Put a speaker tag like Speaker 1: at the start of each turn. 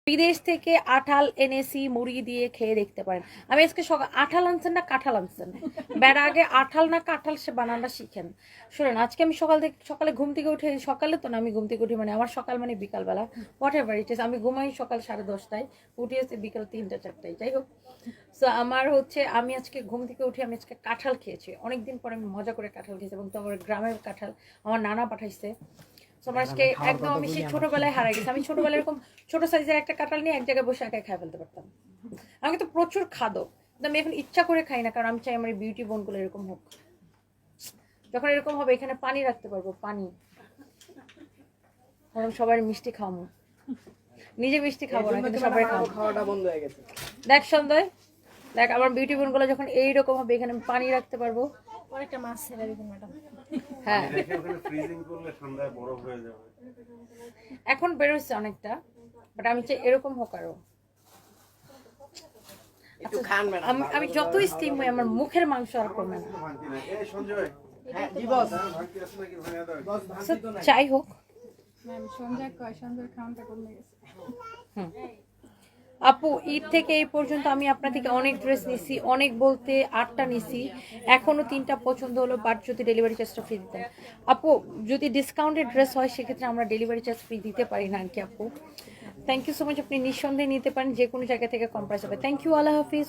Speaker 1: বিদেশ থেকে আঠাল এনেছি, মুড়ি দিয়ে খেয়ে দেখতে পারেন। আমি আজকে সকাল আঠাল আনছেন না কাঁঠাল আনছেন, বেড়া আগে আঠাল না কাঁঠাল সে বানানটা শিখেন। শুনেন, আজকে আমি সকালে ঘুম থেকে উঠে, সকালে তো না, আমি ঘুম থেকে উঠি মানে আমার সকাল মানে বিকালবেলা, হোয়াট এভার ইট ইজ। আমি ঘুমাই সকাল 10:30টায়, উঠি হচ্ছে বিকাল 3টা 4টায়, যাই হোক। সো আমার হচ্ছে, আমি আজকে ঘুম থেকে উঠে আমি আজকে কাঁঠাল খেয়েছি, অনেকদিন পরে আমি মজা করে কাঁঠাল খেয়েছি, এবং তো আমার গ্রামের কাঁঠাল আমার নানা পাঠাইছে। আজকে একদম আমি সেই ছোটবেলায় হারাই গেছি। আমি ছোটবেলায় এরকম ছোট সাইজের একটা কাঁঠাল নিয়ে এক জায়গায় বসে একাই খাই ফেলতে পারতাম। আমি তো প্রচুর খাদো, কিন্তু আমি এখন ইচ্ছা করে খাই না, কারণ আমি চাই আমার বিউটি বোনগুলো এরকম হোক। যখন এরকম হবে এখানে পানি রাখতে পারবো, পানি, কারণ সবাই মিষ্টি খাওয়াবো, নিজে মিষ্টি খাবো না কিন্তু সবাই খাওয়াবো।
Speaker 2: খাওয়াটা বন্ধ হয়ে গেছে।
Speaker 1: দেখ সন্ধ্যা, দেখ আমার বিউটি বোনগুলো যখন এইরকম হবে এখানে আমি পানি রাখতে পারবো।
Speaker 3: অনেকটা মাছ ছেড়ে দিবেন ম্যাডাম।
Speaker 1: হ্যাঁ,
Speaker 4: ফ্রিজিং করলে ঠান্ডায় বরফ হয়ে যাবে।
Speaker 1: এখন বেরোচ্ছে অনেকটা, বাট আমি চাই এরকম হোক আরো।
Speaker 2: একটু খান ম্যাডাম।
Speaker 1: আমি যতই স্টিম হই আমার মুখের মাংস আর কমে না।
Speaker 4: এই সঞ্জয়,
Speaker 2: হ্যাঁ জি বস।
Speaker 4: ভাঙতি আছে নাকি ভাঙা দাও?
Speaker 1: So, যাই হোক,
Speaker 3: ম্যাম সন্ধ্যার খাওয়াটা কমে গেছে।
Speaker 1: আপু ঈদ থেকে এই পর্যন্ত আমি আপনার থেকে অনেক ড্রেস নিছি, অনেক বলতে 8টা নিছি, এখনো 3টা পছন্দ হলো, বাট যদি ডেলিভারি চার্জটা ফ্রি দিতেন। আপু যদি ডিসকাউন্টেড ড্রেস হয় সেক্ষেত্রে আমরা ডেলিভারি চার্জ ফ্রি দিতে পারি না আর কি আপু। থ্যাংক ইউ সো মাচ, আপনি নিঃসন্দেহে নিতে পারেন, যে কোনো জায়গা থেকে কম প্রাইস হবে। থ্যাংক ইউ, আল্লাহ হাফিজ।